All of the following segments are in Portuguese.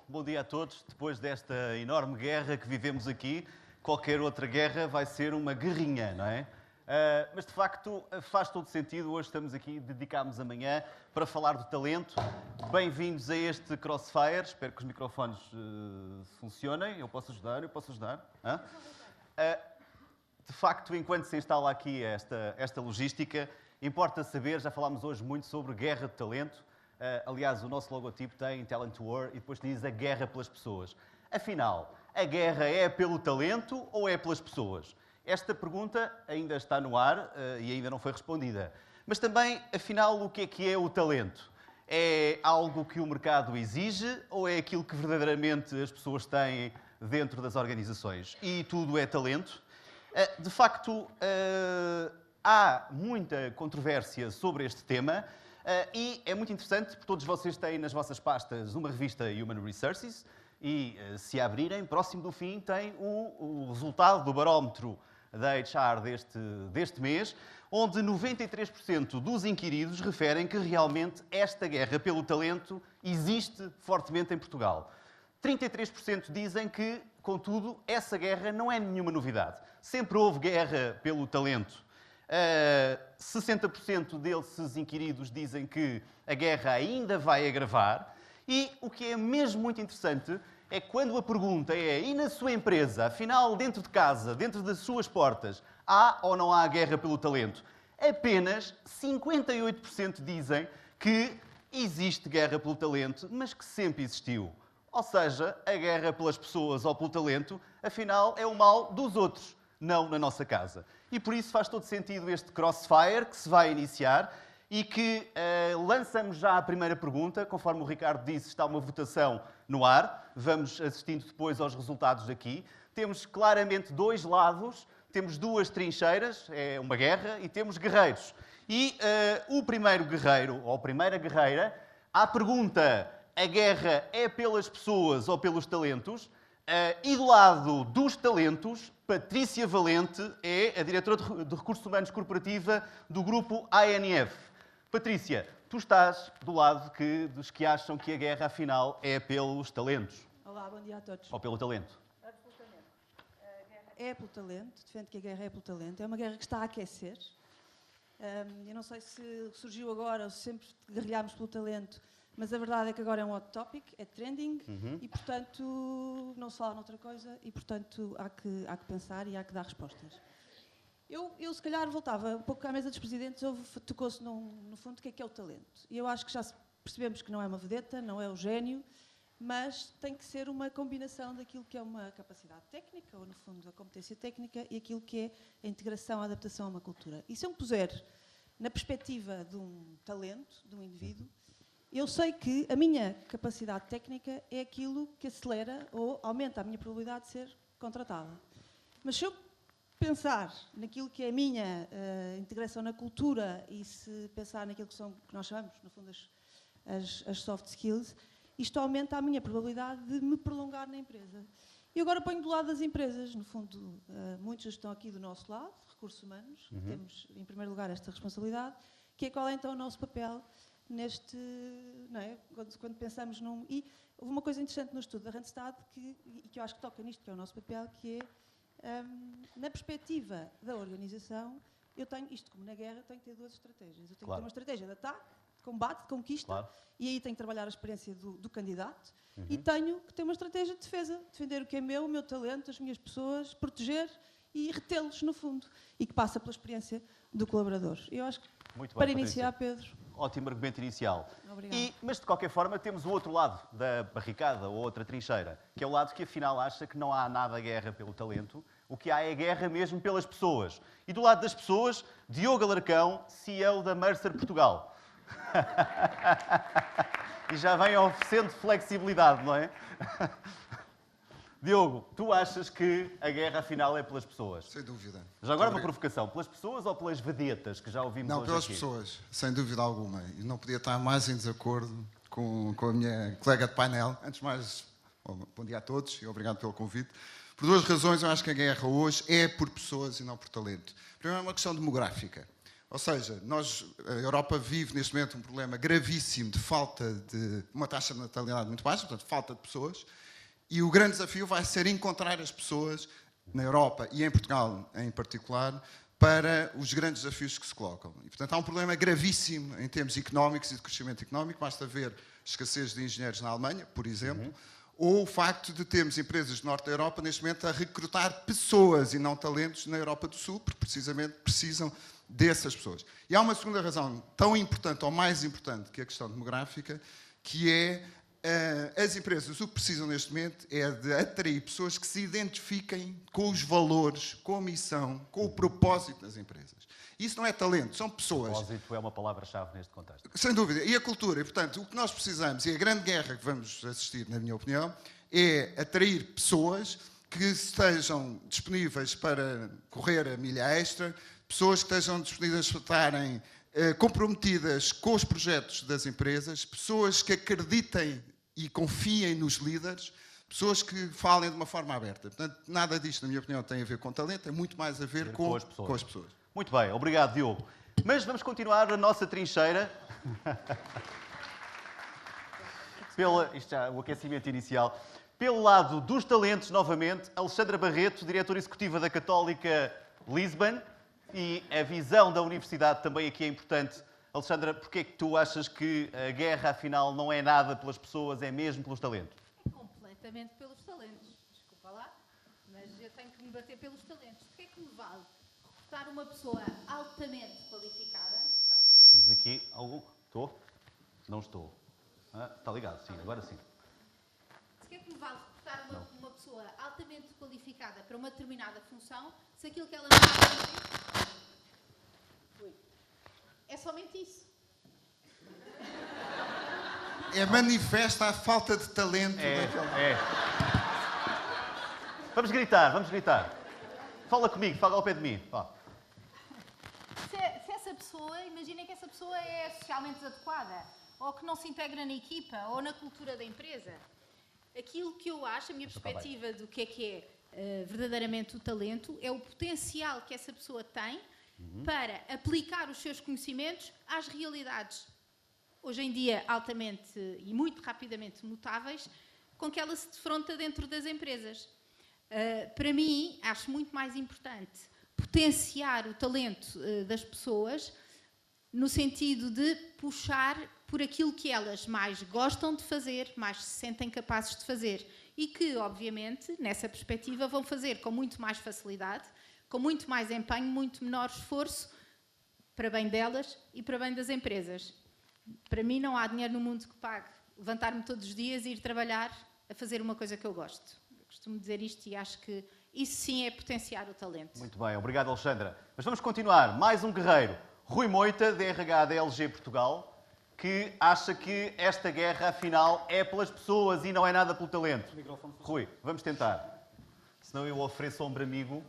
Bom dia a todos. Depois desta enorme guerra que vivemos aqui, qualquer outra guerra vai ser uma guerrinha, não é? Mas, de facto, faz todo sentido. Hoje estamos aqui, dedicámos amanhã para falar do talento. Bem-vindos a este Crossfire. Espero que os microfones funcionem. Eu posso ajudar? Hã? De facto, enquanto se instala aqui esta logística, importa saber, já falámos hoje muito sobre guerra de talento. Aliás, o nosso logotipo tem Talent War e depois diz a guerra pelas pessoas. Afinal, a guerra é pelo talento ou é pelas pessoas? Esta pergunta ainda está no ar e ainda não foi respondida. Mas também, afinal, o que é o talento? É algo que o mercado exige ou é aquilo que verdadeiramente as pessoas têm dentro das organizações? E tudo é talento? De facto, há muita controvérsia sobre este tema. E é muito interessante, porque todos vocês têm nas vossas pastas uma revista Human Resources e, se abrirem, próximo do fim, tem o resultado do barómetro da HR deste mês, onde 93% dos inquiridos referem que realmente esta guerra pelo talento existe fortemente em Portugal. 33% dizem que, contudo, essa guerra não é nenhuma novidade. Sempre houve guerra pelo talento. 60% desses inquiridos dizem que a guerra ainda vai agravar. E o que é mesmo muito interessante é que quando a pergunta é: e na sua empresa, afinal, dentro de casa, dentro das suas portas, há ou não há guerra pelo talento? Apenas 58% dizem que existe guerra pelo talento, mas que sempre existiu. Ou seja, a guerra pelas pessoas ou pelo talento, afinal, é o mal dos outros, não na nossa casa. E por isso faz todo sentido este Crossfire que se vai iniciar e que lançamos já a primeira pergunta. Conforme o Ricardo disse, está uma votação no ar. Vamos assistindo depois aos resultados aqui. Temos claramente dois lados, temos duas trincheiras, é uma guerra, e temos guerreiros. E o primeiro guerreiro, ou a primeira guerreira, à pergunta: a guerra é pelas pessoas ou pelos talentos? E do lado dos talentos, Patrícia Valente é a diretora de Recursos Humanos Corporativa do grupo ANF. Patrícia, tu estás do lado dos que acham que a guerra, afinal, é pelos talentos. Olá, bom dia a todos. Ou pelo talento? Absolutamente. A guerra é pelo talento, defendo que a guerra é pelo talento. É uma guerra que está a aquecer. Eu não sei se surgiu agora ou se sempre guerrilhámos pelo talento, mas a verdade é que agora é um hot topic, é trending, e, portanto, não se fala noutra coisa e, portanto, há que pensar e há que dar respostas. Eu se calhar, voltava um pouco à mesa dos presidentes, tocou-se, no fundo, o que é o talento. E eu acho que já percebemos que não é uma vedeta, não é o gênio, mas tem que ser uma combinação daquilo que é uma capacidade técnica, ou, no fundo, a competência técnica, e aquilo que é a integração, a adaptação a uma cultura. E se eu me puser na perspectiva de um talento, de um indivíduo, eu sei que a minha capacidade técnica é aquilo que acelera ou aumenta a minha probabilidade de ser contratada. Mas se eu pensar naquilo que é a minha integração na cultura e se pensar naquilo que nós chamamos, no fundo, as soft skills, isto aumenta a minha probabilidade de me prolongar na empresa. E agora ponho do lado das empresas. No fundo, muitos estão aqui do nosso lado, recursos humanos. Temos, em primeiro lugar, esta responsabilidade, que é qual é então o nosso papel neste, não é? Quando pensamos num... E houve uma coisa interessante no estudo da Randstad que eu acho que toca nisto, que é o nosso papel, que é, na perspectiva da organização, eu tenho, isto como na guerra, tenho que ter duas estratégias. Eu tenho que ter uma estratégia de ataque, de combate, de conquista, e aí tenho que trabalhar a experiência do candidato, e tenho que ter uma estratégia de defesa, defender o que é meu, o meu talento, as minhas pessoas, proteger e retê-los, no fundo, e que passa pela experiência do colaborador. Eu acho que, muito bem, para iniciar, Pedro... Ótimo argumento inicial. Obrigada. Mas, de qualquer forma, temos o outro lado da barricada, ou outra trincheira, que é o lado que, afinal, acha que não há nada guerra pelo talento, o que há é guerra mesmo pelas pessoas. E do lado das pessoas, Diogo Alarcão, CEO da Mercer Portugal. E já vem oferecendo flexibilidade, não é? Diogo, tu achas que a guerra, afinal, é pelas pessoas? Sem dúvida. Já agora uma provocação. Pelas pessoas ou pelas vedetas que já ouvimos hoje aqui? Não, pelas pessoas, sem dúvida alguma. E não podia estar mais em desacordo com a minha colega de painel. Antes de mais, bom dia a todos e obrigado pelo convite. Por duas razões, eu acho que a guerra hoje é por pessoas e não por talento. Primeiro, é uma questão demográfica. Ou seja, a Europa vive neste momento um problema gravíssimo de falta de uma taxa de natalidade muito baixa, portanto, falta de pessoas, e o grande desafio vai ser encontrar as pessoas na Europa e em Portugal em particular para os grandes desafios que se colocam. E, portanto, há um problema gravíssimo em termos económicos e de crescimento económico. Basta ver escassez de engenheiros na Alemanha, por exemplo, ou o facto de termos empresas do norte da Europa neste momento a recrutar pessoas e não talentos na Europa do Sul, porque precisamente precisam dessas pessoas. E há uma segunda razão, tão importante ou mais importante que a questão demográfica, que é as empresas o que precisam neste momento é de atrair pessoas que se identifiquem com os valores, com a missão, com o propósito das empresas. Isso não é talento, são pessoas. O propósito é uma palavra-chave neste contexto. Sem dúvida. E a cultura. E, portanto, o que nós precisamos, e a grande guerra que vamos assistir, na minha opinião, é atrair pessoas que estejam disponíveis para correr a milha extra, pessoas que estejam disponíveis para estarem comprometidas com os projetos das empresas, pessoas que acreditem e confiem nos líderes, pessoas que falem de uma forma aberta. Portanto, nada disto, na minha opinião, tem a ver com talento, é muito mais a ver com as pessoas. Muito bem, obrigado, Diogo. Mas vamos continuar a nossa trincheira. Isto já, o aquecimento inicial. Pelo lado dos talentos, novamente, Alexandra Barreto, diretora executiva da Católica Lisbon, e a visão da universidade também aqui é importante. Alexandra, porquê é que tu achas que a guerra, afinal, não é nada pelas pessoas, é mesmo pelos talentos? É completamente pelos talentos. Desculpa lá, mas eu tenho que me bater pelos talentos. O que é que me vale recrutar uma pessoa altamente qualificada? Temos aqui algo... Estou? Não estou. Está ligado, sim, agora sim. O que é que me vale recrutar uma pessoa altamente qualificada para uma determinada função se aquilo que ela não faz é somente isso? É manifesta a falta de talento daquela... Vamos gritar. Fala comigo, fala ao pé de mim. Se essa pessoa, imaginem que essa pessoa é socialmente desadequada, ou que não se integra na equipa, ou na cultura da empresa. Aquilo que eu acho, a minha perspectiva do que é verdadeiramente o talento, é o potencial que essa pessoa tem para aplicar os seus conhecimentos às realidades, hoje em dia altamente e muito rapidamente mutáveis, com que ela se defronta dentro das empresas. Para mim, acho muito mais importante potenciar o talento das pessoas no sentido de puxar por aquilo que elas mais gostam de fazer, mais se sentem capazes de fazer e que, obviamente, nessa perspectiva, vão fazer com muito mais facilidade, com muito mais empenho, muito menor esforço, para bem delas e para bem das empresas. Para mim não há dinheiro no mundo que pague levantar-me todos os dias e ir trabalhar a fazer uma coisa que eu gosto. Eu costumo dizer isto e acho que isso sim é potenciar o talento. Muito bem, obrigado, Alexandra. Mas vamos continuar. Mais um guerreiro, Rui Moita, da RH da LG Portugal, que acha que esta guerra, afinal, é pelas pessoas e não é nada pelo talento. Rui, vamos tentar. Senão eu ofereço ombro amigo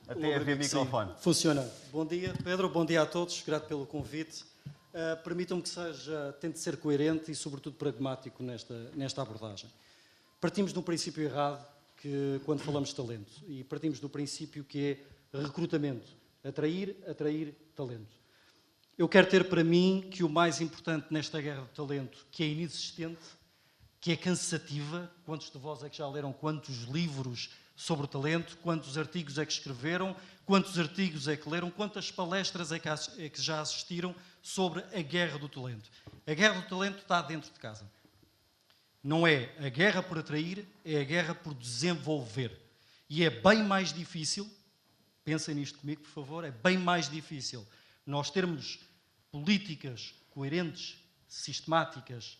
até haver microfone. Sim, funciona. Bom dia, Pedro. Bom dia a todos. Grato pelo convite. Permitam-me que tente ser coerente e, sobretudo, pragmático nesta abordagem. Partimos de um princípio errado quando falamos de talento. E partimos do princípio que é recrutamento. Atrair talento. Eu quero ter para mim que o mais importante nesta guerra do talento, que é inexistente, que é cansativa, quantos de vós é que já leram quantos livros sobre o talento, quantos artigos é que escreveram, quantos artigos é que leram, quantas palestras é que já assistiram sobre a guerra do talento. A guerra do talento está dentro de casa. Não é a guerra por atrair, é a guerra por desenvolver. E é bem mais difícil, pensem nisto comigo, por favor, é bem mais difícil nós termos políticas coerentes, sistemáticas,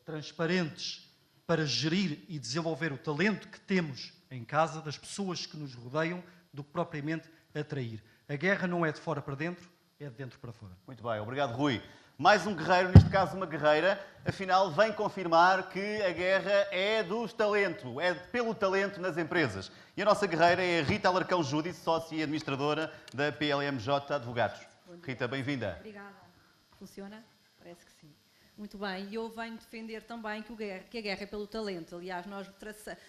transparentes, para gerir e desenvolver o talento que temos em casa, das pessoas que nos rodeiam, do que propriamente atrair. A guerra não é de fora para dentro, é de dentro para fora. Muito bem, obrigado, Rui. Mais um guerreiro, neste caso uma guerreira, afinal vem confirmar que a guerra é dos talentos, é pelo talento nas empresas. E a nossa guerreira é a Rita Alarcão Júdice, sócia e administradora da PLMJ Advogados. Rita, bem-vinda. Obrigada. Funciona? Parece que sim. Muito bem, e eu venho defender também que a guerra é pelo talento. Aliás, nós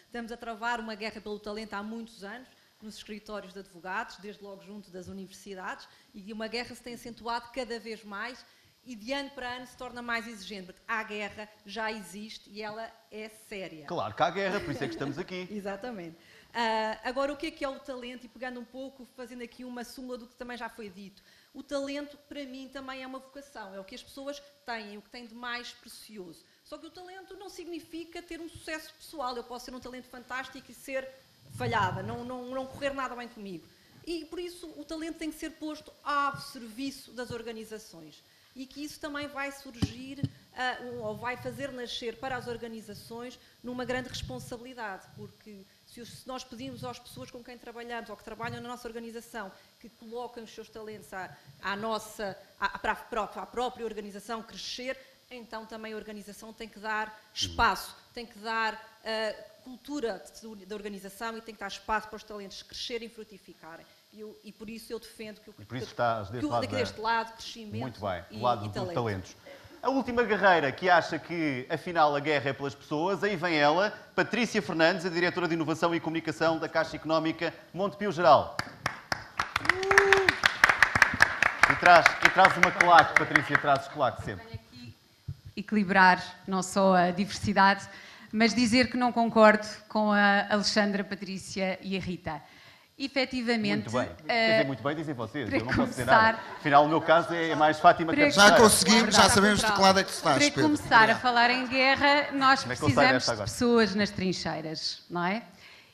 estamos a travar uma guerra pelo talento há muitos anos. nos escritórios de advogados, desde logo junto das universidades, e uma guerra se tem acentuado cada vez mais e de ano para ano se torna mais exigente. Porque a guerra já existe e ela é séria. Claro que há guerra, por isso é que estamos aqui. Exatamente. Agora, o que é o talento? E pegando um pouco, fazendo aqui uma súmula do que também já foi dito. O talento, para mim, também é uma vocação. É o que as pessoas têm, o que têm de mais precioso. Só que o talento não significa ter um sucesso pessoal. Eu posso ter um talento fantástico e ser falhada, não correr nada bem comigo. E, por isso, o talento tem que ser posto ao serviço das organizações. E que isso também vai surgir, ou vai fazer nascer para as organizações numa grande responsabilidade, porque se nós pedimos às pessoas com quem trabalhamos, ou que trabalham na nossa organização, que coloquem os seus talentos para a própria organização crescer, então também a organização tem que dar espaço, tem que dar cultura da organização e tem que dar espaço para os talentos crescerem e frutificarem. E por isso eu defendo que por isso estás deste lado, crescimento muito bem, e, do lado e dos talento. talentos. A última guerreira que acha que, afinal, a guerra é pelas pessoas, aí vem ela, Patrícia Fernandes, a diretora de Inovação e Comunicação da Caixa Económica Montepio Geral. E traz uma claque, Patrícia, trazes claque sempre. Venho aqui equilibrar não só a diversidade, mas dizer que não concordo com a Alexandra, a Patrícia e a Rita. Efetivamente... Muito bem. Quer dizer, muito bem, dizem vocês. para Eu não posso dizer começar- nada. Afinal, o meu caso é mais Fátima Para- Campos. Já conseguimos, já Verdade. sabemos de que lado é que tu estás, Para Pedro. começar a Obrigado. falar em guerra, nós Como é que eu saio precisamos desta de agora? pessoas nas trincheiras, não é?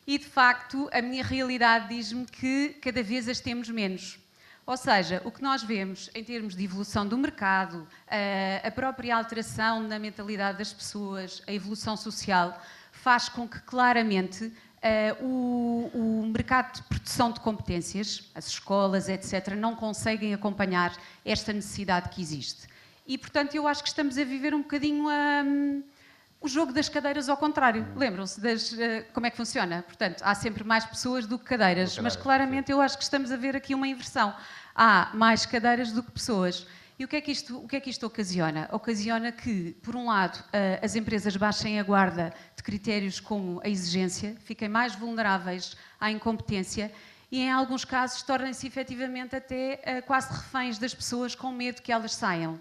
E, de facto, a minha realidade diz-me que cada vez as temos menos. Ou seja, o que nós vemos em termos de evolução do mercado, a própria alteração na mentalidade das pessoas, a evolução social, faz com que claramente o mercado de produção de competências, as escolas, etc., não conseguem acompanhar esta necessidade que existe. E, portanto, eu acho que estamos a viver um bocadinho o jogo das cadeiras ao contrário. Lembram-se como é que funciona? Portanto, há sempre mais pessoas do que cadeiras, mas claramente eu acho que estamos a ver aqui uma inversão. Há mais cadeiras do que pessoas. E o que é que isto ocasiona? Ocasiona que, por um lado, as empresas baixem a guarda de critérios como a exigência, fiquem mais vulneráveis à incompetência e, em alguns casos, tornem-se efetivamente até quase reféns das pessoas com medo que elas saiam.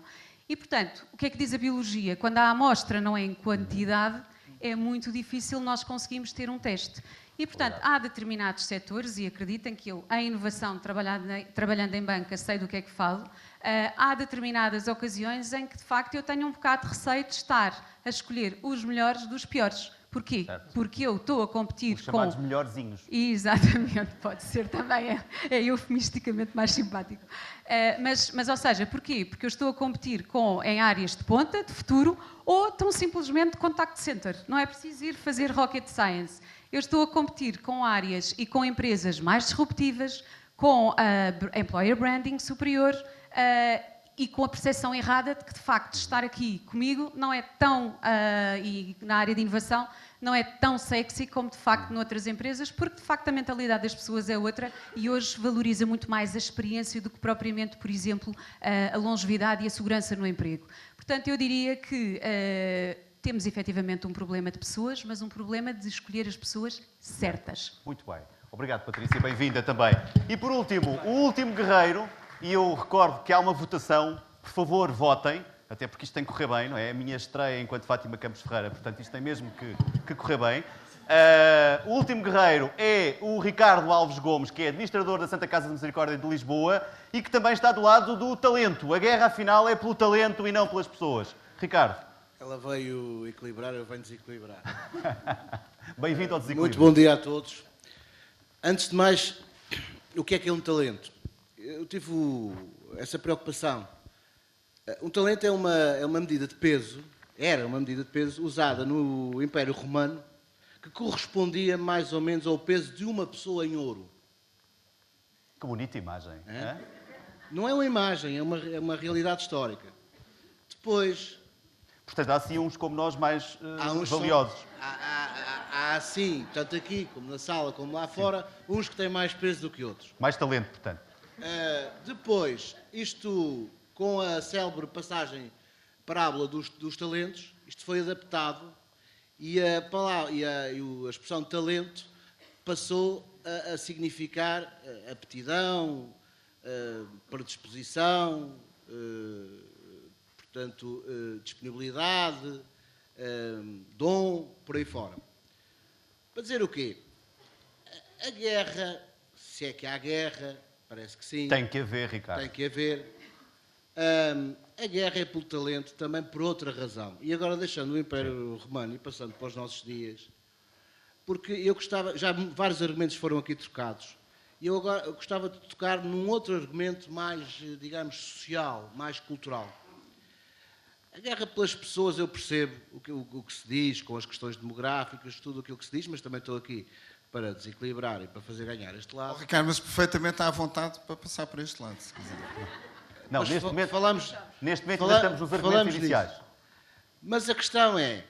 E, portanto, o que é que diz a biologia? Quando a amostra não é em quantidade, é muito difícil nós conseguirmos ter um teste. E, portanto, há determinados setores, e acreditem que eu, em inovação, trabalhando em banca, sei do que é que falo, há determinadas ocasiões em que, de facto, eu tenho um bocado de receio de estar a escolher os melhores dos piores. Porquê? Certo. Porque eu estou a competir Os com... chamados melhorzinhos. Exatamente, pode ser também, é eufemisticamente mais simpático. Mas, ou seja, porquê? Porque eu estou a competir em áreas de ponta, de futuro, ou tão simplesmente contact center. Não é preciso ir fazer rocket science. Eu estou a competir com áreas e com empresas mais disruptivas, com employer branding superior e com a percepção errada de que, de facto, estar aqui comigo não é tão, e na área de inovação, não é tão sexy como, de facto, noutras empresas, porque, de facto, a mentalidade das pessoas é outra e hoje valoriza muito mais a experiência do que propriamente, por exemplo, a longevidade e a segurança no emprego. Portanto, eu diria que temos efetivamente um problema de pessoas, mas um problema de escolher as pessoas certas. Muito bem. Obrigado, Patrícia. Bem-vinda também. E, por último, o último guerreiro, e eu recordo que há uma votação. Por favor, votem. Até porque isto tem que correr bem, não é? É a minha estreia enquanto Fátima Campos Ferreira, portanto isto tem mesmo que correr bem. O último guerreiro é o Ricardo Alves Gomes, que é administrador da Santa Casa de Misericórdia de Lisboa e que também está do lado do talento. A guerra, afinal, é pelo talento e não pelas pessoas. Ricardo. Ela veio equilibrar, eu venho desequilibrar. Bem-vindo ao Desequilíbrio. Muito bom dia a todos. Antes de mais, o que é um talento? Eu tive essa preocupação. Um talento é uma medida de peso, era uma medida de peso usada no Império Romano, que correspondia mais ou menos ao peso de uma pessoa em ouro. Que bonita imagem. É? Não é uma imagem, é uma realidade histórica. Depois... Portanto, há assim uns como nós mais uns valiosos. Há sim, tanto aqui como na sala como lá fora, uns que têm mais peso do que outros. Mais talento, portanto. Depois, isto... Com a célebre passagem parábola dos talentos, isto foi adaptado e a expressão talento passou a significar aptidão, predisposição, portanto, disponibilidade, dom, por aí fora. Para dizer o quê? A guerra, se é que há guerra, parece que sim. Tem que haver, Ricardo. Tem que haver. A guerra é pelo talento, também por outra razão. E agora, deixando o Império Romano e passando para os nossos dias, porque eu gostava, já vários argumentos foram aqui trocados, e eu agora gostava de tocar num outro argumento mais, digamos, social, mais cultural. A guerra pelas pessoas, eu percebo o que se diz, com as questões demográficas, tudo aquilo que se diz, mas também estou aqui para desequilibrar e para fazer ganhar este lado. Ricardo, mas perfeitamente à vontade para passar para este lado, se quiser. Não, Mas neste momento fala- ainda estamos nos argumentos falamos iniciais. disso. Mas a questão é,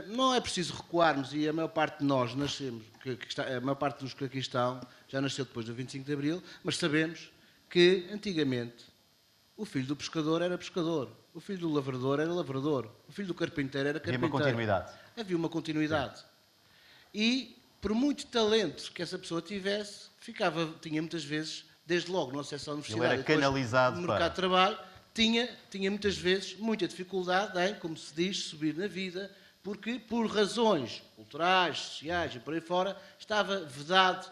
não é preciso recuarmos, e a maior parte de nós nascemos, a maior parte dos que aqui estão, já nasceu depois do 25 de Abril, mas sabemos que, antigamente, o filho do pescador era pescador, o filho do lavrador era lavrador, o filho do carpinteiro era Havia carpinteiro. uma continuidade. Havia uma continuidade. Sim. E, por muito talento que essa pessoa tivesse, tinha muitas vezes, desde logo no acesso à universidade, Ele era canalizado no mercado de trabalho, tinha muitas vezes muita dificuldade em, como se diz, subir na vida, porque por razões culturais, sociais e por aí fora, estava vedado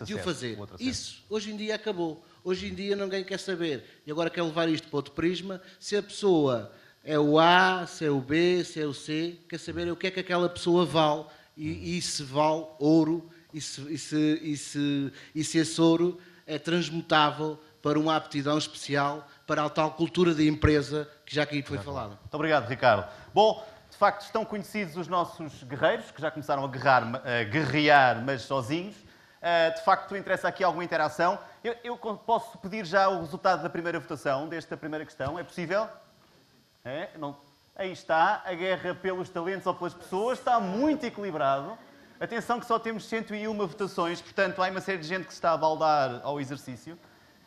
de o fazer. Isso, hoje em dia, acabou. Hoje em dia ninguém quer saber. E agora quer levar isto para outro prisma. Se a pessoa é o A, se é o B, se é o C, quer saber o que é que aquela pessoa vale e se vale ouro e se esse ouro é transmutável para uma aptidão especial para a tal cultura de empresa que já aqui foi falada. Muito obrigado, Ricardo. Bom, de facto, estão conhecidos os nossos guerreiros, que já começaram a guerrear, mas sozinhos. De facto, interessa aqui alguma interação. Eu posso pedir já o resultado da primeira votação, desta primeira questão. É possível? É? Não. Aí está, a guerra pelos talentos ou pelas pessoas. Está muito equilibrado. Atenção que só temos 101 votações, portanto, há uma série de gente que se está a baldar ao exercício.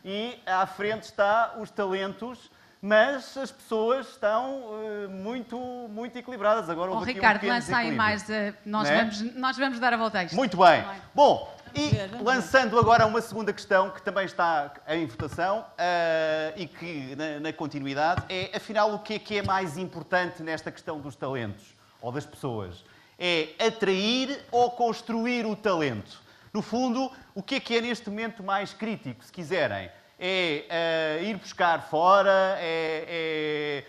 E à frente está os talentos, mas as pessoas estão muito equilibradas. Agora houve aqui Ricardo, um pequeno lança aí desequilíbrio. mais. Nós vamos dar a volta a isto. Muito bem. Bom, Vamos e lançando agora uma segunda questão que também está em votação e que na continuidade é, afinal, o que é mais importante nesta questão dos talentos ou das pessoas? É atrair ou construir o talento? No fundo, o que é neste momento mais crítico, se quiserem? É ir buscar fora, é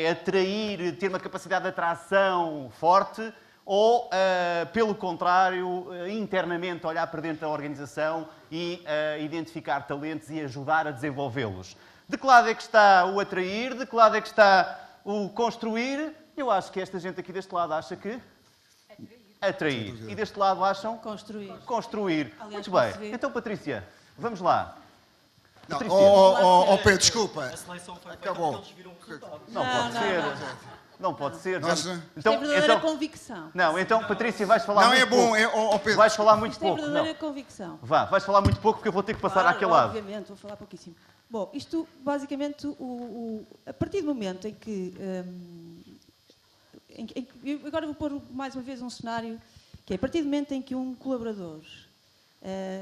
atrair, ter uma capacidade de atração forte ou, pelo contrário, internamente olhar para dentro da organização e identificar talentos e ajudar a desenvolvê-los? De que lado é que está o atrair? De que lado é que está o construir? Eu acho que esta gente aqui deste lado acha que... Atrair. E deste lado acham? Construir. Aliás, muito bem. Então, Patrícia, vamos lá. Não, Patrícia. Pedro, desculpa. A seleção foi feita Acabou. porque eles viram o resultado. Não pode ser. Não pode ser. Isto é verdadeira convicção. Não, então, Patrícia, vais falar Não, muito é bom. pouco. Pedro, Vais falar muito Isto é pouco. verdadeira Não. convicção. Vá, vais falar muito pouco porque eu vou ter que passar àquele lado. Obviamente, vou falar pouquíssimo. Bom, isto, basicamente, a partir do momento em que... eu agora vou pôr mais uma vez um cenário que é a partir do momento em que um colaborador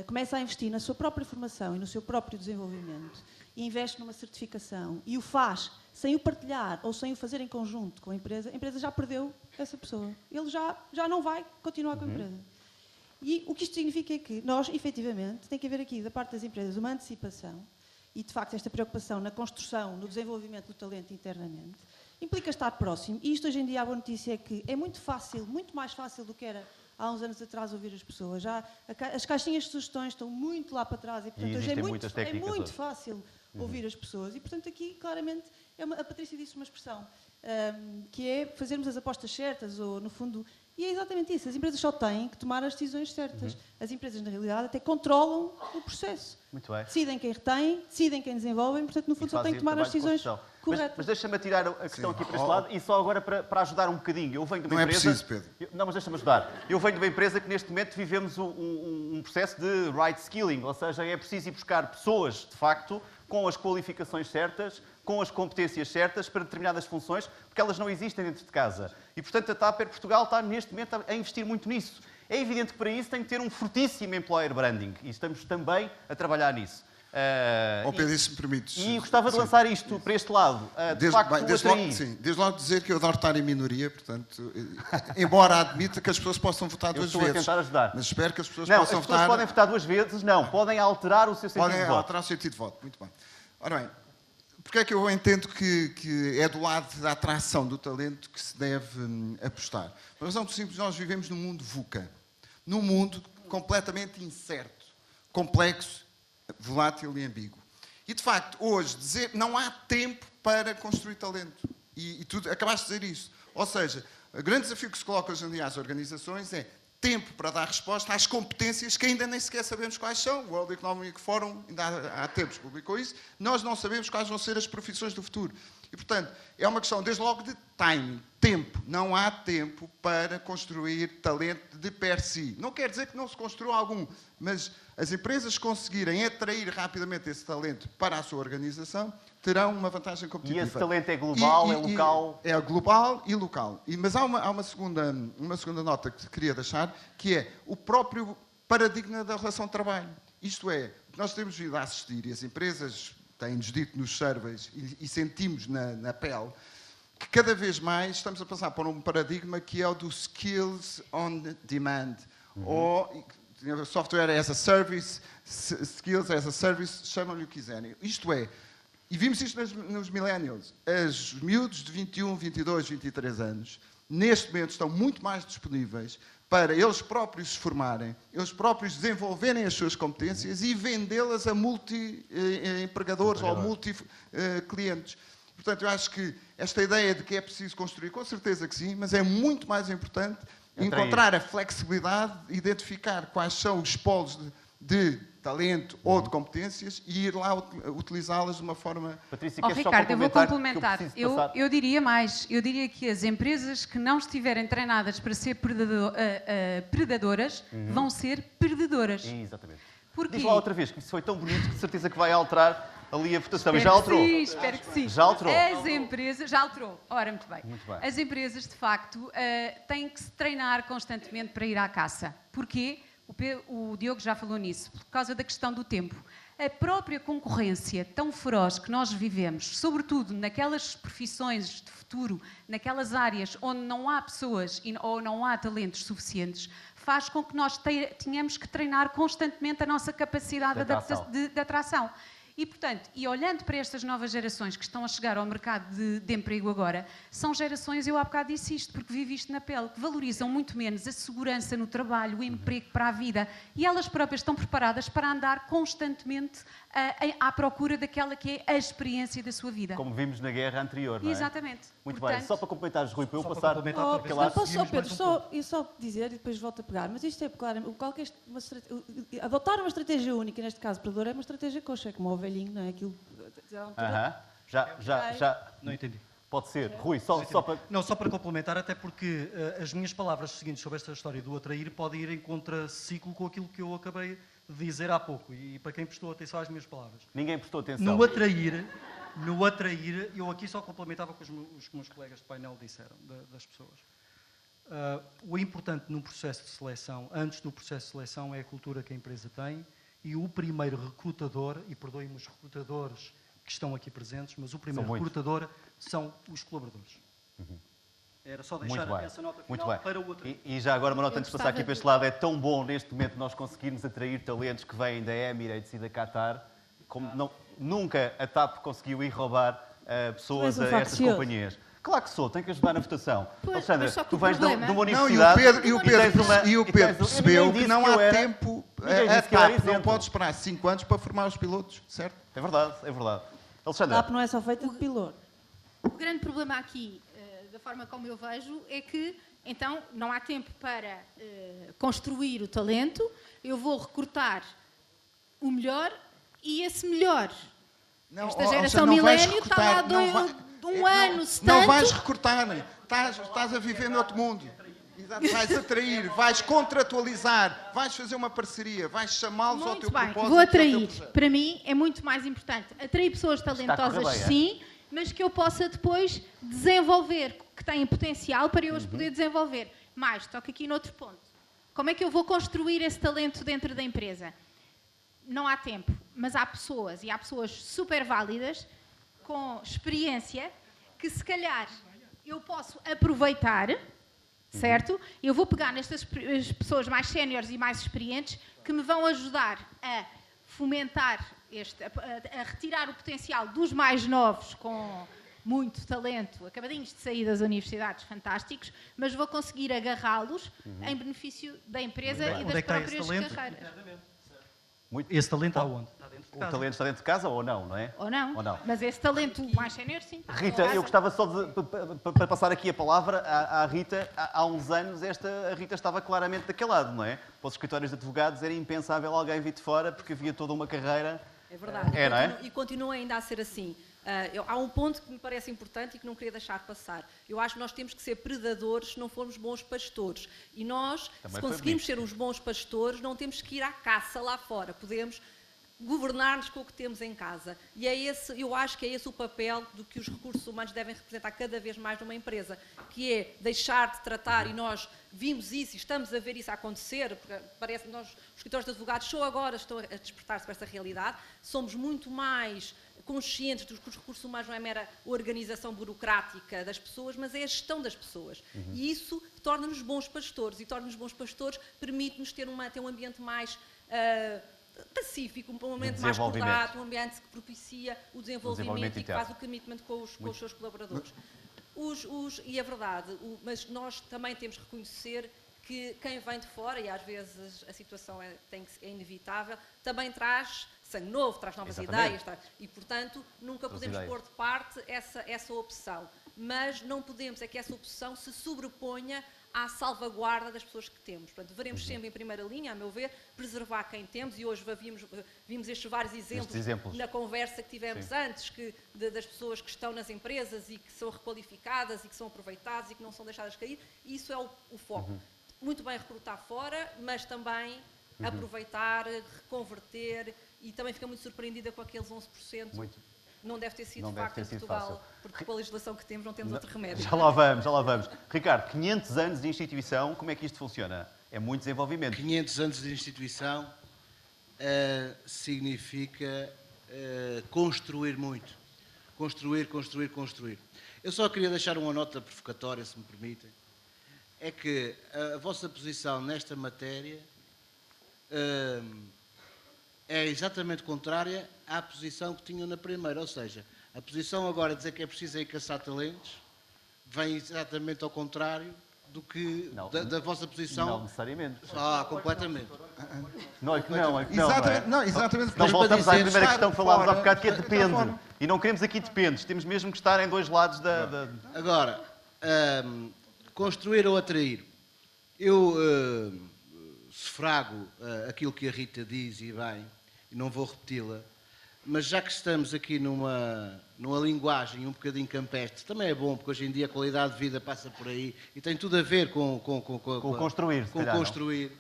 começa a investir na sua própria formação e no seu próprio desenvolvimento e investe numa certificação e o faz sem o partilhar ou sem o fazer em conjunto com a empresa já perdeu essa pessoa. Ele já não vai continuar com a empresa. E o que isto significa é que nós, efetivamente, tem que haver aqui, da parte das empresas, uma antecipação e, de facto, esta preocupação na construção, no desenvolvimento do talento internamente, implica estar próximo. E isto, hoje em dia, a boa notícia é que é muito fácil, muito mais fácil do que era há uns anos atrás ouvir as pessoas. As caixinhas de sugestões estão muito lá para trás e, portanto, hoje é muito fácil ouvir as pessoas. E, portanto, aqui, claramente, a Patrícia disse uma expressão, que é fazermos as apostas certas, ou, no fundo... E é exatamente isso. As empresas só têm que tomar as decisões certas. As empresas, na realidade, até controlam o processo. Muito bem. Decidem quem retém, decidem quem desenvolvem, portanto, no fundo, só têm que tomar as decisões corretas. Mas deixa-me tirar a questão aqui para este lado e só agora para ajudar um bocadinho. Eu venho de uma empresa... Não é preciso, Pedro. Não, mas deixa-me ajudar. Eu venho de uma empresa que, neste momento, vivemos um processo de right skilling, ou seja, é preciso ir buscar pessoas, de facto, com as qualificações certas, com as competências certas para determinadas funções, porque elas não existem dentro de casa. E, portanto, a Tupper Portugal está, neste momento, a investir muito nisso. É evidente que para isso tem que ter um fortíssimo employer branding e estamos também a trabalhar nisso. Pedro, se me permites. E gostava de lançar isto para este lado. Desde logo dizer que eu adoro estar em minoria, portanto, embora admita que as pessoas possam votar duas vezes. Estou a tentar ajudar. Mas espero que as pessoas possam votar... As pessoas podem votar duas vezes, não. Podem alterar o seu sentido de voto. Podem alterar o sentido de voto, muito bem. Ora bem, porque é que eu entendo que é do lado da atração do talento que se deve apostar? Por razão muito simples, nós vivemos num mundo VUCA. Num mundo completamente incerto, complexo, volátil e ambíguo. E, de facto, hoje, não há tempo para construir talento. E tu acabaste de dizer isso. Ou seja, o grande desafio que se coloca hoje em dia às organizações é tempo para dar resposta às competências que ainda nem sequer sabemos quais são. O World Economic Forum ainda há tempos publicou isso. Nós não sabemos quais vão ser as profissões do futuro. E, portanto, é uma questão, desde logo, de timing, tempo. Não há tempo para construir talento de per si. Não quer dizer que não se construa algum, mas as empresas conseguirem atrair rapidamente esse talento para a sua organização terão uma vantagem competitiva. E esse talento é global, é local? É global e local. Mas há uma segunda nota que queria deixar, que é o próprio paradigma da relação de trabalho. Isto é, nós temos vindo a assistir, e as empresas têm-nos dito nos surveys, e sentimos na pele, que cada vez mais estamos a passar por um paradigma que é o do skills on demand, ou software as a service, skills as a service, chamam-lhe o que quiserem. Isto é, e vimos isto nos millennials, os miúdos de 21, 22, 23 anos, neste momento estão muito mais disponíveis para eles próprios se formarem, eles próprios desenvolverem as suas competências e vendê-las a multi-empregadores ou multi-clientes. Portanto, eu acho que esta ideia de que é preciso construir, com certeza que sim, mas é muito mais importante encontrar a flexibilidade, identificar quais são os polos de talento ou de competências e ir lá utilizá-las de uma forma... Patrícia, Ricardo, eu vou complementar. Eu diria mais. Eu diria que as empresas que não estiverem treinadas para ser predadoras vão ser perdedoras. Exatamente. Porquê? Diz lá outra vez, que isso foi tão bonito que de certeza que vai alterar ali a votação. Espero já alterou? Sim, espero que sim. Já alterou? As empresas... Já alterou. Ora, muito bem. Muito bem. As empresas, de facto, têm que se treinar constantemente para ir à caça. Porquê? O Diogo já falou nisso, por causa da questão do tempo. A própria concorrência tão feroz que nós vivemos, sobretudo naquelas profissões de futuro, naquelas áreas onde não há pessoas ou não há talentos suficientes, faz com que nós tenhamos que treinar constantemente a nossa capacidade de atração. E, portanto, olhando para estas novas gerações que estão a chegar ao mercado de emprego agora, são gerações, eu há bocado disse isto, porque vivi isto na pele, que valorizam muito menos a segurança no trabalho, o emprego para a vida, e elas próprias estão preparadas para andar constantemente à procura daquela que é a experiência da sua vida. Como vimos na guerra anterior, não é? Exatamente. Muito Portanto, bem, só para completar, Rui, para eu passar... Pedro, dizer e depois volto a pegar, mas isto é claro, adotar uma estratégia única, neste caso, predadora, é uma estratégia coxa, é como o velhinho, não é? Aquilo... Já. Não entendi. Pode ser. Rui, só para... Não, só para complementar, até porque as minhas palavras seguintes sobre esta história do atrair podem ir em contraciclo com aquilo que eu acabei de dizer há pouco. E para quem prestou atenção às minhas palavras. Ninguém prestou atenção. No atrair, eu aqui só complementava com os que meus colegas de painel disseram, das pessoas. O importante num processo de seleção, antes do processo de seleção, é a cultura que a empresa tem e o primeiro recrutador, e perdoem-me os recrutadores que estão aqui presentes, mas o primeiro recrutador são os colaboradores. Era só deixar essa nota final para o outro. E já agora uma nota antes de passar aqui para este lado, é tão bom neste momento nós conseguirmos atrair talentos que vêm da Emirates e da Qatar, como nunca a TAP conseguiu ir roubar pessoas a estas companhias. Claro que sou, tenho que ajudar na votação. Alexandra, tu vens de uma universidade... E o Pedro percebeu que não há tempo... A TAP não pode esperar 5 anos para formar os pilotos, certo? É verdade, é verdade. Alexandra... A TAP não é só feita de piloto. O grande problema aqui, da forma como eu vejo, é que, então, não há tempo para construir o talento, eu vou recrutar o melhor e esse melhor. Esta geração milénio está lá um ano, se tanto... Não vais recrutar, estás a viver noutro mundo. Vais atrair, vais contratualizar, vais fazer uma parceria, vais chamá-los ao teu propósito. Vou atrair. Para mim é muito mais importante atrair pessoas talentosas, sim, mas que eu possa depois desenvolver, que têm potencial para eu as poder desenvolver. Mais, toco aqui noutro ponto. Como é que eu vou construir esse talento dentro da empresa? Não há tempo, mas há pessoas, e há pessoas super válidas, com experiência, que se calhar eu posso aproveitar, certo? Eu vou pegar nestas pessoas mais séniores e mais experientes que me vão ajudar a fomentar a retirar o potencial dos mais novos com muito talento, acabadinhos de sair das universidades, fantásticos, mas vou conseguir agarrá-los em benefício da empresa e das próprias carreiras. Esse talento está onde? O talento está dentro de casa ou não é? Ou não. Mas esse talento mais sénior, sim. Está Rita, eu gostava só de para passar aqui a palavra à Rita. Há uns anos a Rita estava claramente daquele lado, não é? Para os escritórios de advogados era impensável alguém vir de fora porque havia toda uma carreira. É verdade. Não é? E continua ainda a ser assim. Há um ponto que me parece importante e que não queria deixar passar. Eu acho que nós temos que ser predadores se não formos bons pastores. E nós, se conseguirmos ser uns bons pastores, não temos que ir à caça lá fora. Podemos governar-nos com o que temos em casa. E é esse, eu acho que é esse o papel do que os recursos humanos devem representar cada vez mais numa empresa, que é deixar de tratar, e nós vimos isso e estamos a ver isso acontecer, porque parece que nós, os escritórios de advogados, só agora estão a despertar-se para essa realidade, somos muito mais conscientes de que os recursos humanos não é mera organização burocrática das pessoas, mas é a gestão das pessoas. E isso torna-nos bons pastores, e torna-nos bons pastores permite-nos ter um ambiente mais pacífico, um ambiente mais cordato, um ambiente que propicia o desenvolvimento e que faz o commitment com os seus colaboradores. E é verdade, mas nós também temos que reconhecer que quem vem de fora, e às vezes a situação é inevitável, também traz sangue novo, traz novas ideias, e portanto nunca podemos pôr de parte essa opção. Mas não podemos que essa opção se sobreponha à salvaguarda das pessoas que temos. Portanto, devemos sempre, em primeira linha, a meu ver, preservar quem temos, e hoje vimos estes vários exemplos na conversa que tivemos antes, das pessoas que estão nas empresas e que são requalificadas e que são aproveitadas e que não são deixadas cair. Isso é o foco. Muito bem recrutar fora, mas também aproveitar, reconverter, e também fica muito surpreendida com aqueles 11%. Não deve ter sido facto em Portugal, fácil. Porque com a legislação que temos não temos outro remédio. Já lá vamos. Ricardo, 500 anos de instituição, como é que isto funciona? É muito desenvolvimento. 500 anos de instituição significa construir muito. Construir. Eu só queria deixar uma nota provocatória, se me permitem. É que a vossa posição nesta matéria é exatamente contrária à posição que tinham na primeira. Ou seja, a posição agora de dizer que é preciso ir caçar talentos vem exatamente ao contrário do que da vossa posição. Não necessariamente. Completamente. Não. Exatamente. Nós voltamos à primeira questão que falámos há bocado, que é depende. E não queremos aqui dependes. Temos mesmo que estar em dois lados da... Agora, construir ou atrair. Eu sufrago aquilo que a Rita diz e bem, e não vou repeti-la, mas já que estamos aqui numa linguagem um bocadinho campestre, também é bom, porque hoje em dia a qualidade de vida passa por aí e tem tudo a ver com construir. Com construir.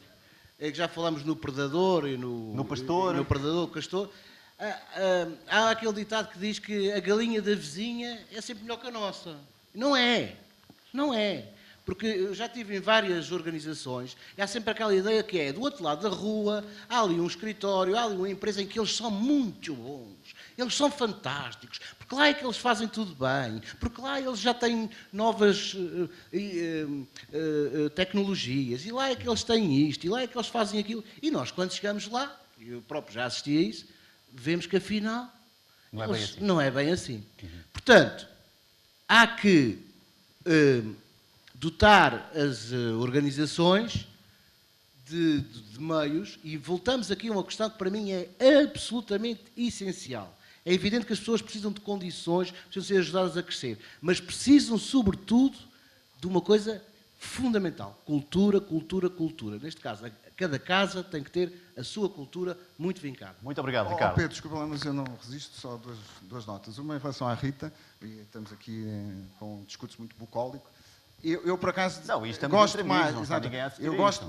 É que já falamos no predador e no pastor. E no predador, castor. Há aquele ditado que diz que a galinha da vizinha é sempre melhor que a nossa. Não é. Porque eu já estive em várias organizações e há sempre aquela ideia que é, do outro lado da rua, há ali um escritório, há ali uma empresa em que eles são muito bons, eles são fantásticos, porque lá é que eles fazem tudo bem, porque lá eles já têm novas tecnologias, e lá é que eles têm isto, e lá é que eles fazem aquilo. E nós, quando chegamos lá, eu próprio já assisti a isso, vemos que afinal não é bem assim. Portanto, há que dotar as organizações de meios, e voltamos aqui a uma questão que para mim é absolutamente essencial. É evidente que as pessoas precisam de condições, precisam ser ajudadas a crescer, mas precisam, sobretudo, de uma coisa fundamental: cultura. Neste caso, cada casa tem que ter a sua cultura muito vincada. Muito obrigado, Ricardo. Pedro, desculpa lá, mas eu não resisto, só duas notas. Uma em relação à Rita, e estamos aqui com um discurso muito bucólico. Eu por acaso gosto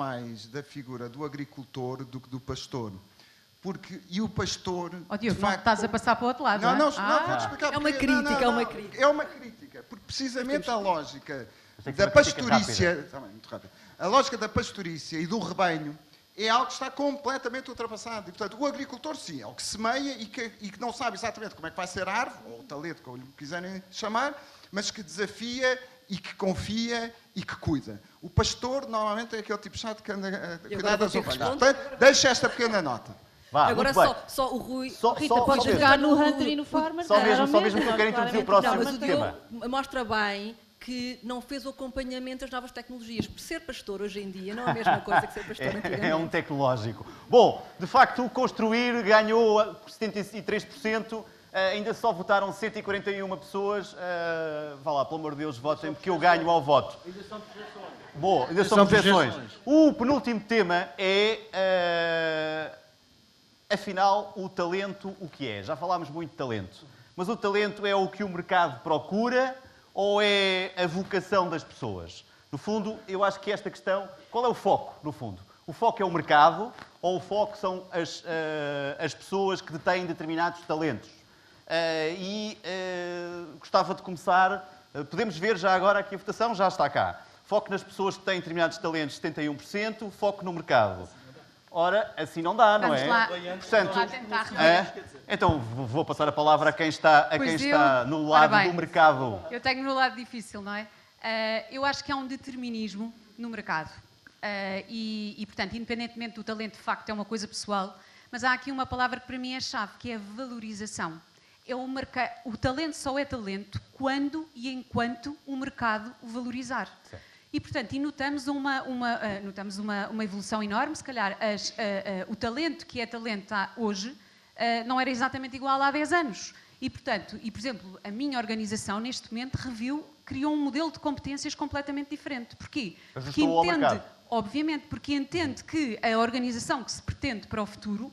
mais da figura do agricultor do que do pastor. E o pastor... Diogo, não estás a passar para o outro lado, não, vou-te explicar. É uma crítica. É uma crítica, porque precisamente a lógica da pastorícia... Muito rápido. A lógica da pastorícia e do rebanho é algo que está completamente ultrapassado. E, portanto, o agricultor, sim, é o que semeia e que não sabe exatamente como é que vai ser a árvore, ou o talento, como lhe quiserem chamar, mas que desafia e que confia e que cuida. O pastor, normalmente, é aquele tipo chato que anda a cuidar das ovelhas. Portanto, deixa esta pequena nota. Vá, Agora muito bem. só o Rui... Rita, podes mesmo. jogar no Hunter e no Farmer. Só mesmo que eu quero introduzir o próximo Não, mas o tema. Diogo mostra bem que não fez o acompanhamento das novas tecnologias. Por ser pastor hoje em dia não é a mesma coisa que ser pastor antigamente. É um tecnológico. Bom, de facto, o Construir ganhou 73%, ainda só votaram 141 pessoas. Vá lá, pelo amor de Deus, votem, porque eu ganho ao voto. Ainda são projeções. Bom, ainda são projeções. O penúltimo tema é, afinal, o talento, o que é? Já falámos muito de talento. Mas o talento é o que o mercado procura ou é a vocação das pessoas? No fundo, eu acho que esta questão... Qual é o foco, no fundo? O foco é o mercado ou o foco são as pessoas que detêm determinados talentos? Gostava de começar... podemos ver já agora aqui a votação, já está cá. Foco nas pessoas que têm determinados talentos, 71%. Foco no mercado. Ora, assim não dá, não é? Portanto, Vamos lá tentar rever. então vou passar a palavra a quem está no lado Ora bem, do mercado. Eu tenho no lado difícil, não é? Eu acho que há um determinismo no mercado. Portanto, independentemente do talento, de facto, é uma coisa pessoal, mas há aqui uma palavra que para mim é chave, que é valorização. O talento só é talento quando e enquanto o mercado o valorizar. Certo. E, portanto, notamos uma evolução enorme. Se calhar, o talento que é talento hoje não era exatamente igual há 10 anos. E, portanto, por exemplo, a minha organização, neste momento, criou um modelo de competências completamente diferente. Porquê? Porque entende, obviamente, porque entende que a organização que se pretende para o futuro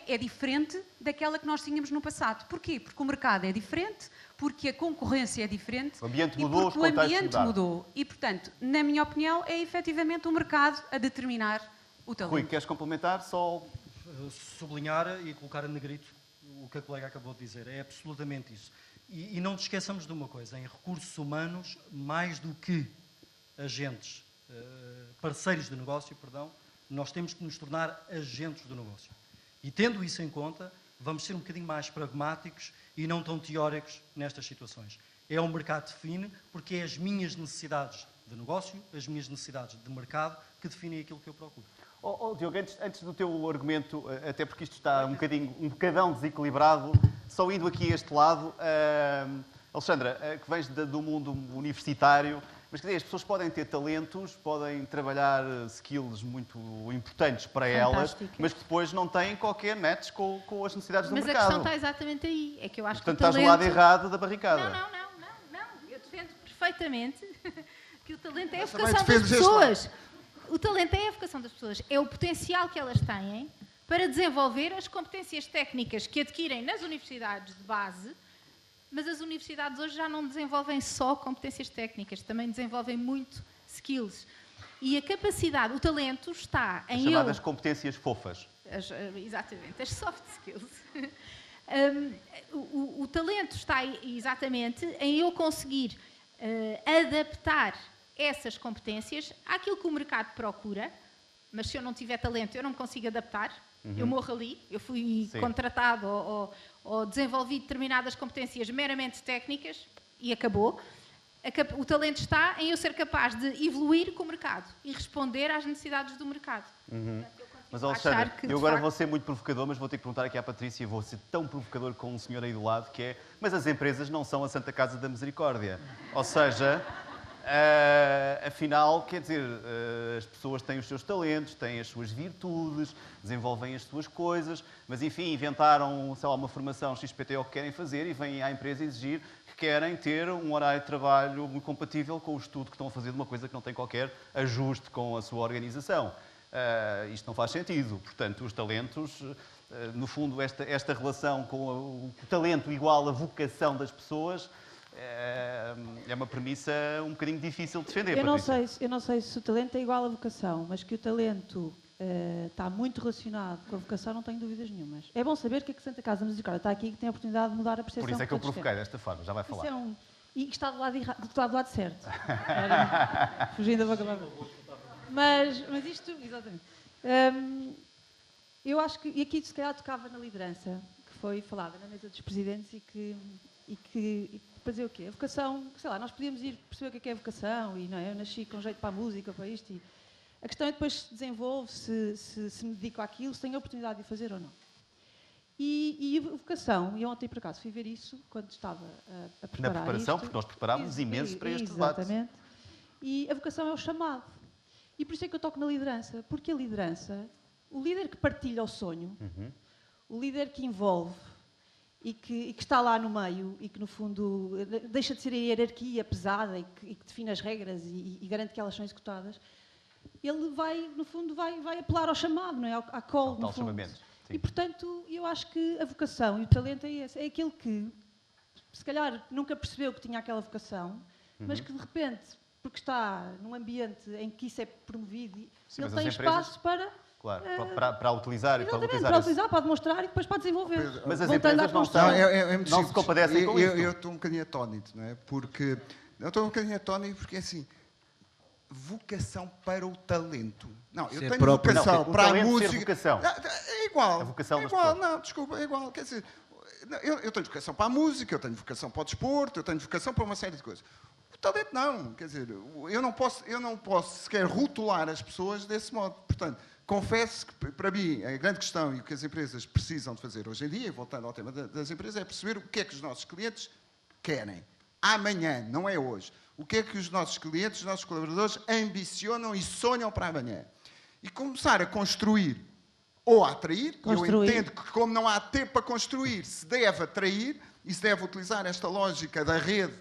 é diferente daquela que nós tínhamos no passado. Porquê? Porque o mercado é diferente, porque a concorrência é diferente. O ambiente mudou, porque o ambiente mudou. E, portanto, na minha opinião, é efetivamente o mercado a determinar o talento. Rui, queres complementar? Só sublinhar e colocar a negrito o que a colega acabou de dizer. É absolutamente isso. E não nos esqueçamos de uma coisa. Em recursos humanos, mais do que agentes, parceiros de negócio, nós temos que nos tornar agentes do negócio. E tendo isso em conta, vamos ser um bocadinho mais pragmáticos e não tão teóricos nestas situações. É o mercado que define, porque é as minhas necessidades de negócio, as minhas necessidades de mercado, que definem aquilo que eu procuro. Diogo, antes do teu argumento, até porque isto está um bocadão desequilibrado, só indo aqui a este lado, Alexandra, que vens do mundo universitário, mas quer dizer, as pessoas podem ter talentos, podem trabalhar skills muito importantes para elas, mas que depois não têm qualquer match com as necessidades do mercado. Mas a questão está exatamente aí. É que eu acho Portanto, que o talento... estás no lado errado da barricada. Não. Eu defendo perfeitamente que o talento é a vocação das pessoas. O talento é a vocação das pessoas. É o potencial que elas têm para desenvolver as competências técnicas que adquirem nas universidades de base. Mas as universidades hoje já não desenvolvem só competências técnicas, também desenvolvem muito skills. E a capacidade, o talento está em eu... Chamadas competências fofas. Exatamente, as soft skills. O talento está exatamente em eu conseguir adaptar essas competências àquilo que o mercado procura, mas se eu não tiver talento, eu não me consigo adaptar. Eu morro ali, eu fui contratado ou desenvolvi determinadas competências meramente técnicas e acabou. O talento está em eu ser capaz de evoluir com o mercado e responder às necessidades do mercado. Mas, Alexandre, eu agora vou ser muito provocador, mas vou ter que perguntar aqui à Patrícia, e vou ser tão provocador com um senhor aí do lado, que é, mas as empresas não são a Santa Casa da Misericórdia. Ou seja... afinal, quer dizer, as pessoas têm os seus talentos, têm as suas virtudes, desenvolvem as suas coisas, mas enfim, inventaram, sei lá, uma formação XPTO que querem fazer e vêm à empresa exigir que querem ter um horário de trabalho muito compatível com o estudo que estão a fazer de uma coisa que não tem qualquer ajuste com a sua organização. Isto não faz sentido. Portanto, os talentos, no fundo, esta relação com o talento igual à vocação das pessoas, é uma premissa um bocadinho difícil de defender, eu não sei se o talento é igual à vocação, mas que o talento está muito relacionado com a vocação, não tenho dúvidas nenhumas. É bom saber que a Santa Casa Misericórdia está aqui e que tem a oportunidade de mudar a percepção. Por isso é que eu provoquei desta forma, já vai falar. E que está do lado certo. Fugindo da boca. Mas isto, exatamente. Eu acho que, e aqui se calhar tocava na liderança, que foi falada na mesa dos presidentes e fazer o quê? A vocação, sei lá, nós podíamos ir perceber o que é vocação e não é? Eu nasci com jeito para a música, para isto. E a questão é depois se desenvolve, se me dedico àquilo, se tenho a oportunidade de fazer ou não. E a vocação, e ontem por acaso fui ver isso quando estava a preparar Na preparação, isto. porque nós preparámos imenso para este debate. Exatamente. E a vocação é o chamado. E por isso é que eu toco na liderança, porque a liderança, o líder que partilha o sonho, o líder que envolve e que está lá no meio e que, no fundo, deixa de ser a hierarquia pesada e que define as regras e garante que elas são executadas, ele vai, no fundo, vai apelar ao chamado, não é? À call, no fundo. E, portanto, eu acho que a vocação e o talento é esse. É aquele que, se calhar, nunca percebeu que tinha aquela vocação, mas que, de repente, porque está num ambiente em que isso é promovido, sim, ele tem espaço para... Claro, para utilizar e para utilizar, para demonstrar e depois para desenvolver. Mas as empresas não se compadecem com isso. Eu estou um bocadinho atónito, não é? Porque... Eu estou um bocadinho atónito porque, assim, vocação para o talento. Não, eu tenho vocação para a música. Vocação. É igual. A vocação é igual. Não, desculpa, é igual. Quer dizer, eu tenho vocação para a música, eu tenho vocação para o desporto, eu tenho vocação para uma série de coisas. O talento não. Quer dizer, eu não posso sequer rotular as pessoas desse modo. Portanto, confesso que, para mim, a grande questão e o que as empresas precisam de fazer hoje em dia, voltando ao tema das empresas, é perceber o que é que os nossos clientes querem. Amanhã, não é hoje. O que é que os nossos clientes, os nossos colaboradores ambicionam e sonham para amanhã. E começar a construir ou a atrair. Eu entendo que, como não há tempo para construir, se deve atrair e se deve utilizar esta lógica da rede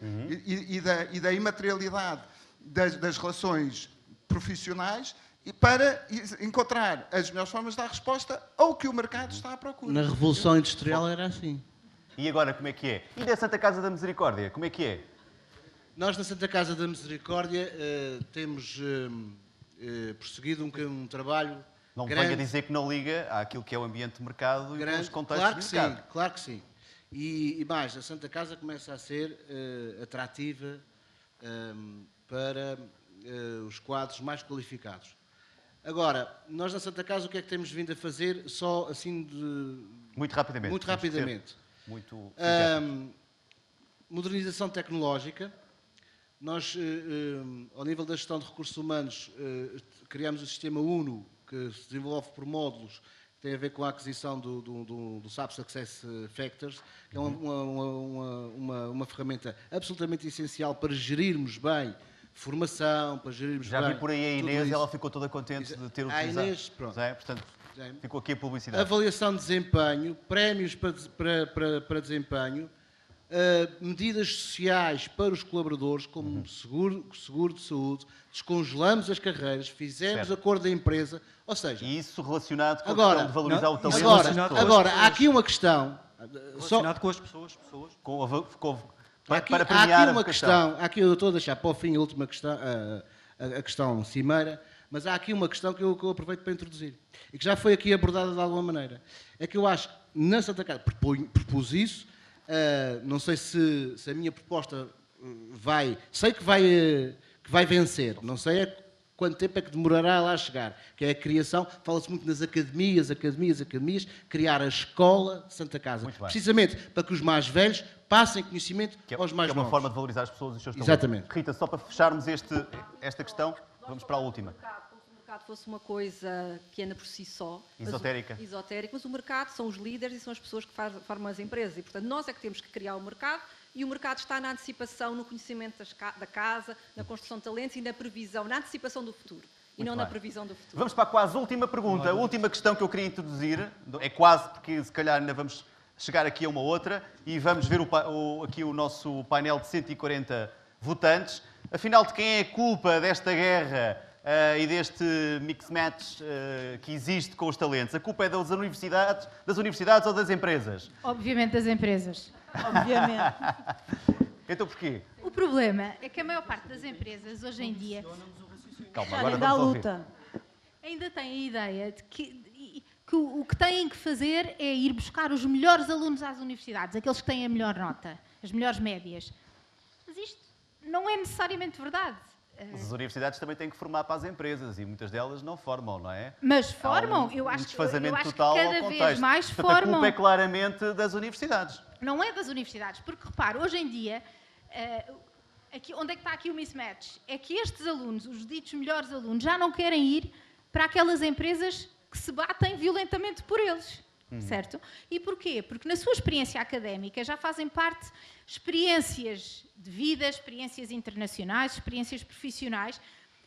e da imaterialidade das relações profissionais e para encontrar as melhores formas de dar resposta ao que o mercado está à procura. Na Revolução Industrial era assim. E agora como é que é? E da Santa Casa da Misericórdia, como é que é? Nós, na Santa Casa da Misericórdia, temos prosseguido um trabalho não grande. Não venha dizer que não liga àquilo que é o ambiente de mercado grande. E os contextos de mercado. Claro que sim. E mais, a Santa Casa começa a ser atrativa para os quadros mais qualificados. Agora, nós na Santa Casa o que é que temos vindo a fazer? Só assim de... Muito rapidamente. Modernização tecnológica. Nós, ao nível da gestão de recursos humanos, criamos o sistema UNO, que se desenvolve por módulos, que tem a ver com a aquisição do SAP Success Factors, que é uma ferramenta absolutamente essencial para gerirmos bem formação, para gerirmos bem... Já vi por aí a Inês, ela ficou toda contente de ter utilizado. A Inês, pronto. Portanto, ficou aqui a publicidade. Avaliação de desempenho, prémios para desempenho, medidas sociais para os colaboradores, como seguro de saúde, descongelamos as carreiras, fizemos acordo da empresa, ou seja... E isso relacionado com a questão de valorizar o talento. Agora, há aqui uma questão... Relacionado com as pessoas. Para premiar a questão. Aqui eu estou a deixar para o fim a última questão, a questão cimeira, mas há aqui uma questão que eu aproveito para introduzir e que já foi aqui abordada de alguma maneira. É que eu acho que na Santa Casa propus isso, não sei se a minha proposta sei que vai vencer, não sei quanto tempo é que demorará lá a chegar, que é a criação, fala-se muito nas academias, criar a escola de Santa Casa, precisamente para que os mais velhos passem conhecimento aos mais novos. Que é uma forma de valorizar as pessoas e os seus talentos. Exatamente. Rita, só para fecharmos esta questão, vamos para a última. Como se o mercado fosse uma coisa que anda por si só. Esotérica. Mas o mercado são os líderes e são as pessoas que formam as empresas. E, portanto, nós é que temos que criar o mercado e o mercado está na antecipação, no conhecimento da casa, na construção de talentos e na previsão, na antecipação do futuro. E não na previsão do futuro. Vamos para a quase última pergunta. A última questão que eu queria introduzir, é quase porque se calhar ainda vamos chegar aqui a uma outra e vamos ver aqui o nosso painel de 140 votantes. Afinal, de quem é a culpa desta guerra e deste mix-match que existe com os talentos? A culpa é das universidades ou das empresas? Obviamente das empresas. Obviamente. Então porquê? O problema é que a maior parte das empresas hoje em dia... Calma, agora vamos ouvir. Ainda tem a ideia de que o que têm que fazer é ir buscar os melhores alunos às universidades, aqueles que têm a melhor nota, as melhores médias. Mas isto não é necessariamente verdade. Mas as universidades também têm que formar para as empresas e muitas delas não formam, não é? Mas formam, Há um desfazamento total que ao cada contexto. vez mais Portanto, a formam. culpa é claramente das universidades. Não é das universidades, porque repare, hoje em dia, onde é que está aqui o mismatch? É que estes alunos, os ditos melhores alunos, já não querem ir para aquelas empresas que se batem violentamente por eles. Certo? E porquê? Porque na sua experiência académica já fazem parte experiências de vida, experiências internacionais, experiências profissionais,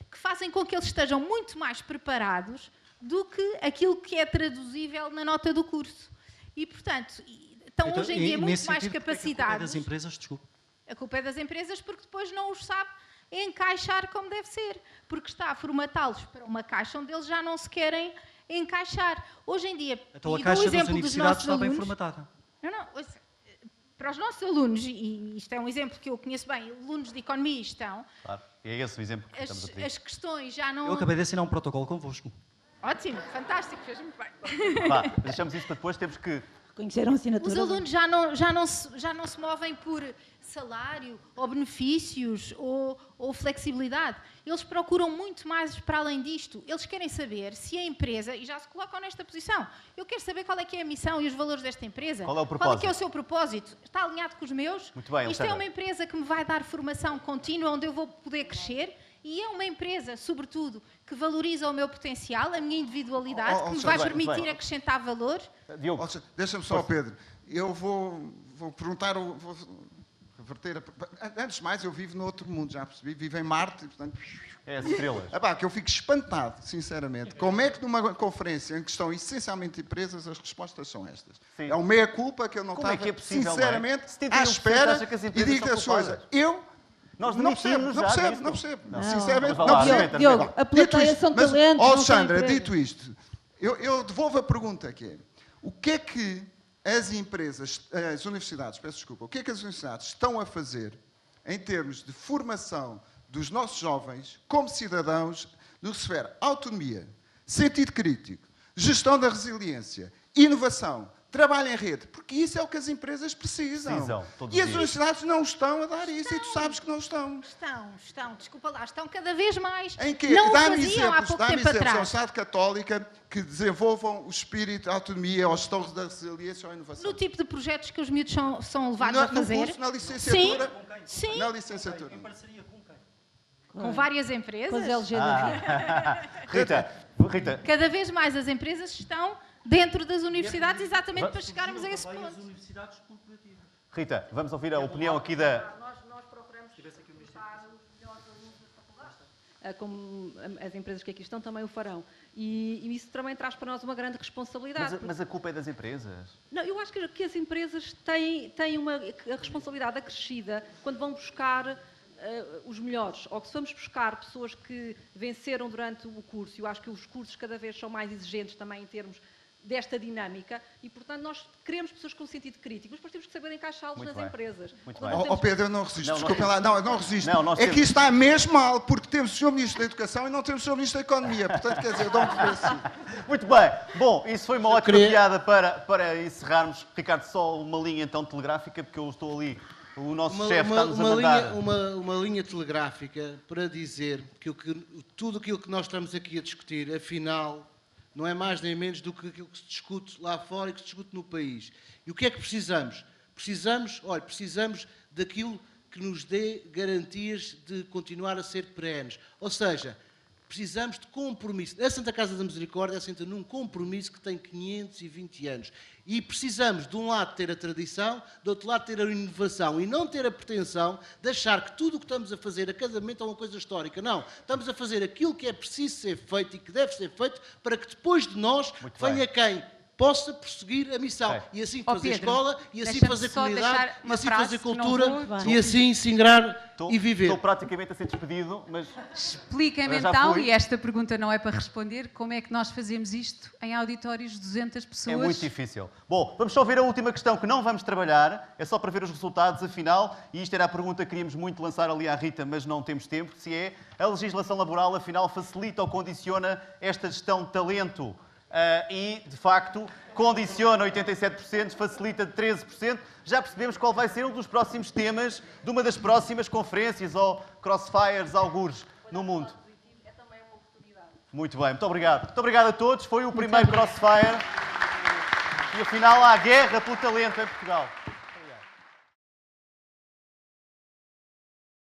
que fazem com que eles estejam muito mais preparados do que aquilo que é traduzível na nota do curso. E, portanto, estão hoje em dia muito mais capacitados. A culpa é das empresas, desculpe. A culpa é das empresas porque depois não os sabe encaixar como deve ser. Porque está a formatá-los para uma caixa onde eles já não se querem encaixar. Hoje em dia, Então a e caixa do das exemplo dos universidades nossos está bem alunos, formatada. não, ouça, para os nossos alunos, e isto é um exemplo que eu conheço bem, alunos de economia e gestão, Claro. É esse o exemplo que estamos a pedir. as questões já não... Eu acabei de assinar um protocolo convosco. Ótimo, fantástico, fez muito bem. Vá, deixamos isso para depois, temos que... Conheceram a assinatura? Os alunos já não se movem por salário, ou benefícios, ou flexibilidade. Eles procuram muito mais para além disto. Eles querem saber se a empresa, e já se colocam nesta posição, eu quero saber qual é que é a missão e os valores desta empresa. Qual é o Qual é propósito? que é o seu propósito? Está alinhado com os meus? Muito bem, Isto é Alexandra. uma empresa que me vai dar formação contínua, onde eu vou poder crescer, e é uma empresa, sobretudo, que valoriza o meu potencial, a minha individualidade, que me vai Alexandra, permitir bem. acrescentar valor. Diogo, Deixa-me só, Pedro. Eu vou perguntar, antes de mais, eu vivo no outro mundo, já percebi. Vivo em Marte, e, portanto... é as estrelas. Que eu fico espantado, sinceramente. Como é que numa conferência em que estão essencialmente empresas, as respostas são estas? Sim. É uma meia-culpa que eu não Como é estava, que é possível, sinceramente, não é? à 71% espera acha que as e empresas digo são as coisas. culpadas. Eu Nós não percebo. demitimos-nos já disso. Sinceramente, Mas vá não lá, percebo. Rita, Diogo, Rita. a plateia são Mas, talentos, não são Alexandra, empresas. dito isto, eu devolvo a pergunta que é, o que é que as empresas, as universidades, peço desculpa, o que é que as universidades estão a fazer em termos de formação dos nossos jovens como cidadãos no que se refere à autonomia, sentido crítico, gestão da resiliência, inovação, trabalho em rede, porque isso é o que as empresas precisam. todos E os as dias. universidades não estão a dar isso, e tu sabes que não estão. Estão, desculpa lá, estão cada vez mais. Em que Não o dá-me faziam há exemplos, pouco dá-me tempo exemplos a atrás. Universidade Católica que desenvolvam o espírito, a autonomia, a gestão da resiliência ou a inovação. No tipo de projetos que os miúdos são levados a No fazer. curso, na licenciatura. Sim, Na licenciatura. Em parceria com quem? com várias Com as empresas. LG da vida. Rita, Cada vez mais as empresas estão dentro das universidades exatamente para chegarmos a esse Também as ponto. universidades corporativas. Rita, vamos ouvir a opinião aqui da... Nós procuramos recrutar os melhores alunos da faculdade. Como as empresas que aqui estão também o farão. E isso também traz para nós uma grande responsabilidade. Mas a culpa é das empresas. Não, eu acho que as empresas têm a responsabilidade acrescida quando vão buscar os melhores, ou que se vamos buscar pessoas que venceram durante o curso. Eu acho que os cursos cada vez são mais exigentes também em termos desta dinâmica e, portanto, nós queremos pessoas com sentido crítico, mas depois temos que saber encaixá-los Muito nas bem. empresas. Muito Portanto, bem. não temos- Pedro, eu não resisto. Não, Desculpem lá. Não, eu não resisto. Não, nós É que temos- isto está mesmo mal, porque temos o Sr. Ministro da Educação e não temos o Sr. Ministro da Economia. Portanto, quer dizer, eu dou-me por assim. Muito bem. Bom, isso foi uma ótima queria- piada para encerrarmos. Ricardo, só uma linha então telegráfica, porque eu estou ali, o nosso chefe está-nos a mandar... uma linha telegráfica para dizer que tudo aquilo que nós estamos aqui a discutir, afinal, não é mais nem menos do que aquilo que se discute lá fora e que se discute no país. E o que é que precisamos? Precisamos daquilo que nos dê garantias de continuar a ser perenes. Ou seja, precisamos de compromisso. A Santa Casa da Misericórdia assenta num compromisso que tem 520 anos. E precisamos, de um lado, ter a tradição, do outro lado, ter a inovação. E não ter a pretensão de achar que tudo o que estamos a fazer a cada momento é uma coisa histórica. Não. Estamos a fazer aquilo que é preciso ser feito e que deve ser feito para que depois de nós Muito venha bem. quem prosseguir a missão. Ok. E assim Ó, fazer Pedro, escola, e assim deixa-me fazer só comunidade, deixar e uma assim frase fazer que não cultura, vou- e assim se ingrar e viver. Estou praticamente a ser despedido, mas... Expliquem-me Eu já então, fui. e esta pergunta não é para responder, como é que nós fazemos isto em auditórios de 200 pessoas? É muito difícil. Bom, vamos só ver a última questão que não vamos trabalhar, é só para ver os resultados, afinal, e isto era a pergunta que queríamos muito lançar ali à Rita, mas não temos tempo, se é a legislação laboral, afinal, facilita ou condiciona esta gestão de talento? E, de facto, condiciona 87%, facilita 13%. Já percebemos qual vai ser um dos próximos temas de uma das próximas conferências ou crossfires, algures. no mundo. Muito bem, muito obrigado. Muito obrigado a todos. Foi o primeiro Crossfire. E afinal há guerra pelo talento em Portugal.